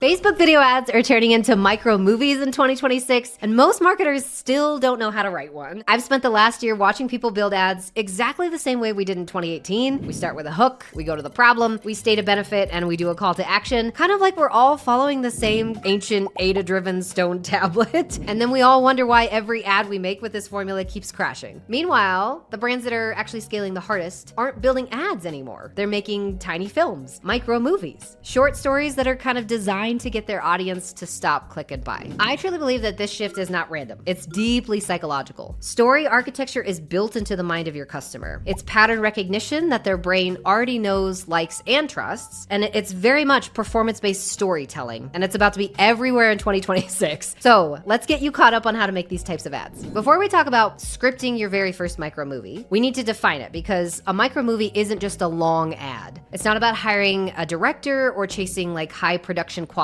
Facebook video ads are turning into micro movies in 2026, and most marketers still don't know how to write one. I've spent the last year watching people build ads exactly the same way we did in 2018. We start with a hook, we go to the problem, we state a benefit, and we do a call to action, kind of like we're all following the same ancient AIDA-driven stone tablet. And then we all wonder why every ad we make with this formula keeps crashing. Meanwhile, the brands that are actually scaling the hardest aren't building ads anymore. They're making tiny films, micro movies, short stories that are kind of designed to get their audience to stop, click, and buy. I truly believe that this shift is not random. It's deeply psychological. Story architecture is built into the mind of your customer. It's pattern recognition that their brain already knows, likes, and trusts, and it's very much performance-based storytelling, and it's about to be everywhere in 2026. So let's get you caught up on how to make these types of ads. Before we talk about scripting your very first micro movie, we need to define it, because a micro movie isn't just a long ad. It's not about hiring a director or chasing like high production quality.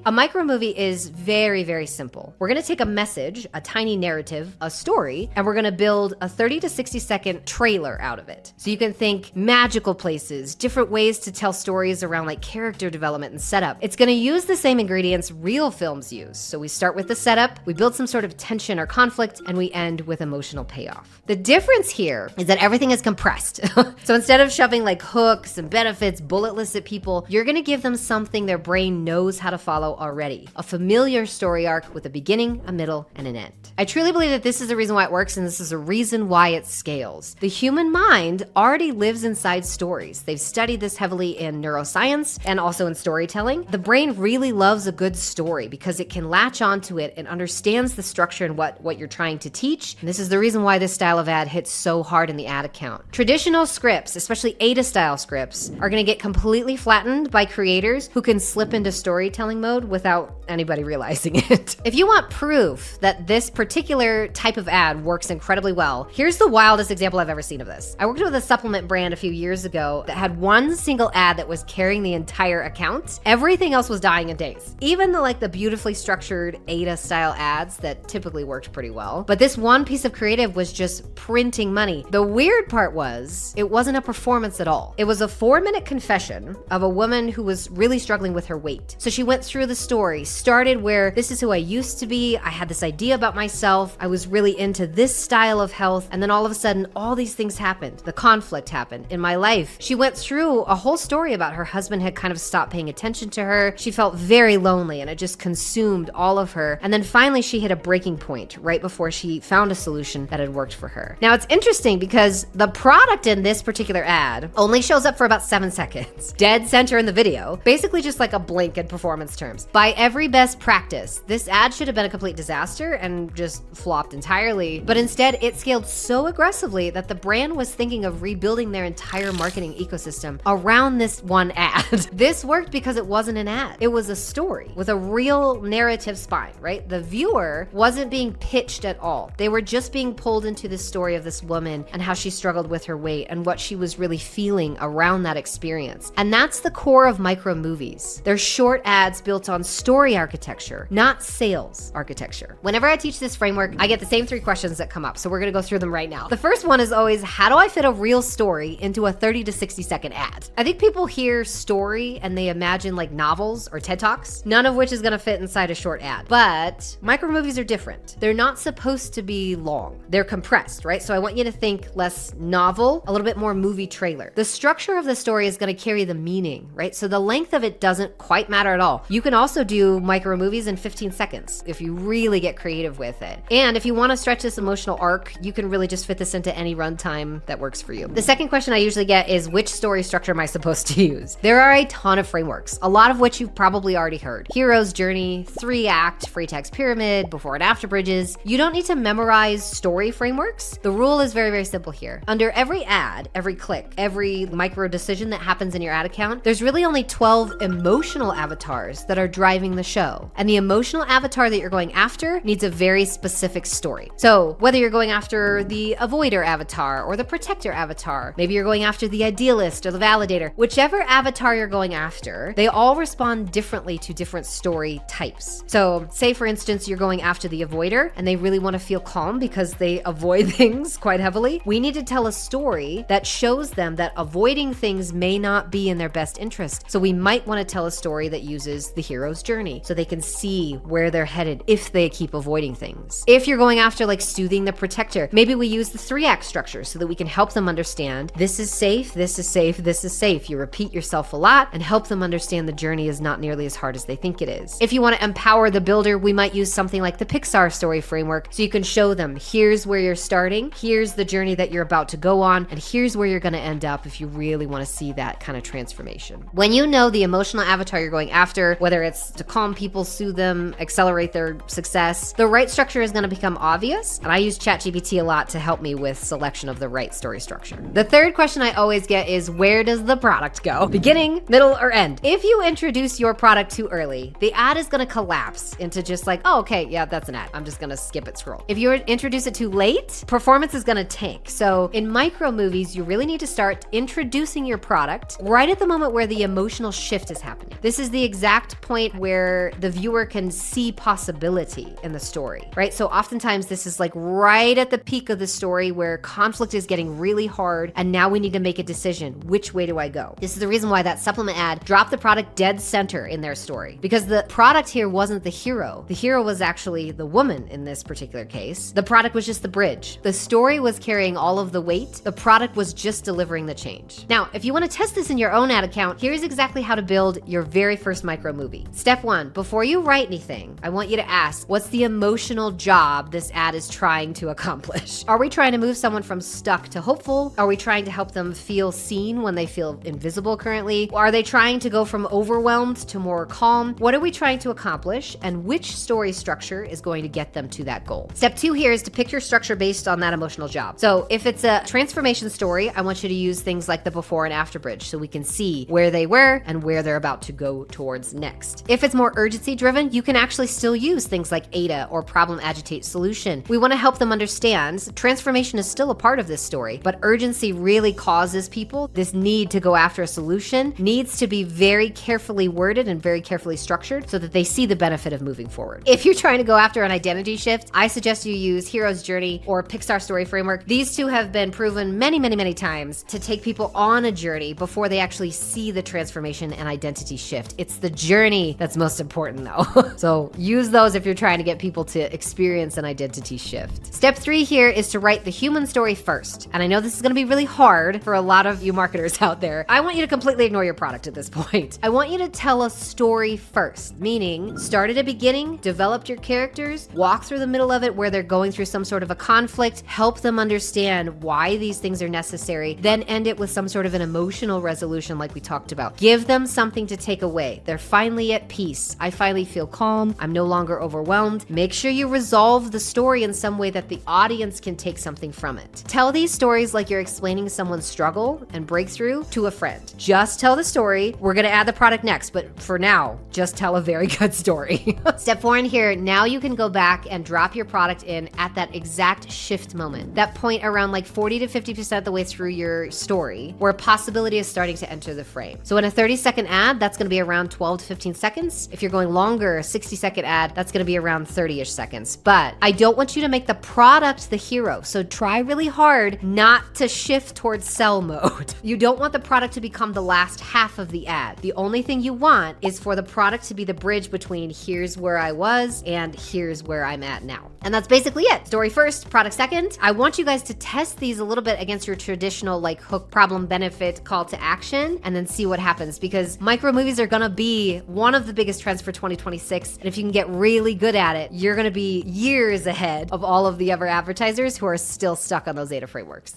A micro movie is very, very simple. We're gonna take a message, a tiny narrative, a story, and we're gonna build a 30 to 60 second trailer out of it. So you can think magical places, different ways to tell stories around like character development and setup. It's gonna use the same ingredients real films use. So we start with the setup, we build some sort of tension or conflict, and we end with emotional payoff. The difference here is that everything is compressed. So instead of shoving like hooks and benefits, bullet lists at people, you're gonna give them something their brain knows how to follow already. A familiar story arc with a beginning, a middle, and an end. I truly believe that this is the reason why it works, and this is a reason why it scales. The human mind already lives inside stories. They've studied this heavily in neuroscience and also in storytelling. The brain really loves a good story because it can latch onto it and understands the structure and what you're trying to teach. And this is the reason why this style of ad hits so hard in the ad account. Traditional scripts, especially AIDA style scripts, are gonna get completely flattened by creators who can slip into storytelling mode without anybody realizing it. If you want proof that this particular type of ad works incredibly well, here's the wildest example I've ever seen of this. I worked with a supplement brand a few years ago that had one single ad that was carrying the entire account. Everything else was dying in days. Even the beautifully structured AIDA style ads that typically worked pretty well. But this one piece of creative was just printing money. The weird part was, it wasn't a performance at all. It was a 4-minute confession of a woman who was really struggling with her weight. So she went through the story, started where this is who I used to be, I had this idea about myself, I was really into this style of health, and then all of a sudden, all these things happened. The conflict happened in my life. She went through a whole story about her husband had kind of stopped paying attention to her. She felt very lonely, and it just consumed all of her. And then finally, she hit a breaking point right before she found a solution that had worked for her. Now, it's interesting because the product in this particular ad only shows up for about 7 seconds. Dead center in the video, basically just like a blink in performance terms. By every best practice, this ad should have been a complete disaster and just flopped entirely, but instead it scaled so aggressively that the brand was thinking of rebuilding their entire marketing ecosystem around this one ad. This worked because it wasn't an ad. It was a story with a real narrative spine, right? The viewer wasn't being pitched at all. They were just being pulled into the story of this woman and how she struggled with her weight and what she was really feeling around that experience. And that's the core of micro movies. They're short ads built on story architecture, not sales architecture. Whenever I teach this framework, I get the same 3 questions that come up. So we're gonna go through them right now. The first one is always, how do I fit a real story into a 30 to 60 second ad? I think people hear story and they imagine like novels or TED Talks, none of which is gonna fit inside a short ad. But micro movies are different. They're not supposed to be long. They're compressed, right? So I want you to think less novel, a little bit more movie trailer. The structure of the story is gonna carry the meaning, right? So the length of it doesn't quite matter at all. You can also do micro movies in 15 seconds if you really get creative with it. And if you want to stretch this emotional arc, you can really just fit this into any runtime that works for you. The second question I usually get is, which story structure am I supposed to use? There are a ton of frameworks, a lot of which you've probably already heard. Hero's journey, 3-act, free text pyramid, before and after bridges. You don't need to memorize story frameworks. The rule is very, very simple here. Under every ad, every click, every micro decision that happens in your ad account, there's really only 12 emotional avatars that are driving the show. And the emotional avatar that you're going after needs a very specific story. So whether you're going after the avoider avatar or the protector avatar, maybe you're going after the idealist or the validator, whichever avatar you're going after, they all respond differently to different story types. So say for instance, you're going after the avoider and they really want to feel calm because they avoid things quite heavily. We need to tell a story that shows them that avoiding things may not be in their best interest. So we might want to tell a story that uses uses the hero's journey so they can see where they're headed if they keep avoiding things. If you're going after like soothing the protector, maybe we use the 3-act structure so that we can help them understand this is safe, this is safe, this is safe. You repeat yourself a lot and help them understand the journey is not nearly as hard as they think it is. If you want to empower the builder, we might use something like the Pixar story framework so you can show them here's where you're starting, here's the journey that you're about to go on, and here's where you're going to end up if you really want to see that kind of transformation. When you know the emotional avatar you're going after, whether it's to calm people, soothe them, accelerate their success, the right structure is going to become obvious. And I use ChatGPT a lot to help me with selection of the right story structure. The third question I always get is, where does the product go? Beginning, middle, or end? If you introduce your product too early, the ad is going to collapse into just like, oh, okay, yeah, that's an ad. I'm just going to skip it, scroll. If you introduce it too late, performance is going to tank. So in micro movies, you really need to start introducing your product right at the moment where the emotional shift is happening. This is the exact point where the viewer can see possibility in the story, right? So oftentimes this is like right at the peak of the story where conflict is getting really hard and now we need to make a decision. Which way do I go? This is the reason why that supplement ad dropped the product dead center in their story, because the product here wasn't the hero. The hero was actually the woman in this particular case. The product was just the bridge. The story was carrying all of the weight. The product was just delivering the change. Now, if you want to test this in your own ad account, here's exactly how to build your very first micro movie. Step 1, before you write anything, I want you to ask, what's the emotional job this ad is trying to accomplish? Are we trying to move someone from stuck to hopeful? Are we trying to help them feel seen when they feel invisible currently? Are they trying to go from overwhelmed to more calm? What are we trying to accomplish, and which story structure is going to get them to that goal? Step 2 here is to pick your structure based on that emotional job. So if it's a transformation story, I want you to use things like the before and after bridge so we can see where they were and where they're about to go towards next. If it's more urgency driven, you can actually still use things like AIDA or problem, agitate, solution. We want to help them understand transformation is still a part of this story, but urgency really causes people this need to go after a solution needs to be very carefully worded and very carefully structured so that they see the benefit of moving forward. If you're trying to go after an identity shift, I suggest you use Hero's Journey or Pixar Story Framework. These two have been proven many, many, many times to take people on a journey before they actually see the transformation and identity shift. It's the journey that's most important though. So use those if you're trying to get people to experience an identity shift. Step 3 here is to write the human story first. And I know this is going to be really hard for a lot of you marketers out there. I want you to completely ignore your product at this point. I want you to tell a story first, meaning start at a beginning, develop your characters, walk through the middle of it where they're going through some sort of a conflict, help them understand why these things are necessary, then end it with some sort of an emotional resolution like we talked about. Give them something to take away. They're finally at peace. I finally feel calm. I'm no longer overwhelmed. Make sure you resolve the story in some way that the audience can take something from it. Tell these stories like you're explaining someone's struggle and breakthrough to a friend. Just tell the story. We're going to add the product next, but for now, just tell a very good story. Step 4 in here, now you can go back and drop your product in at that exact shift moment, that point around like 40 to 50% of the way through your story where possibility is starting to enter the frame. So in a 30-second ad, that's going to be around 12 to 15 seconds. If you're going longer, a 60-second ad, that's going to be around 30-ish seconds. But I don't want you to make the product the hero. So try really hard not to shift towards sell mode. You don't want the product to become the last half of the ad. The only thing you want is for the product to be the bridge between here's where I was and here's where I'm at now. And that's basically it. Story first, product second. I want you guys to test these a little bit against your traditional like hook, problem, benefit, call to action, and then see what happens, because micro movies are gonna be one of the biggest trends for 2026. And if you can get really good at it, you're gonna be years ahead of all of the other advertisers who are still stuck on those AIDA frameworks.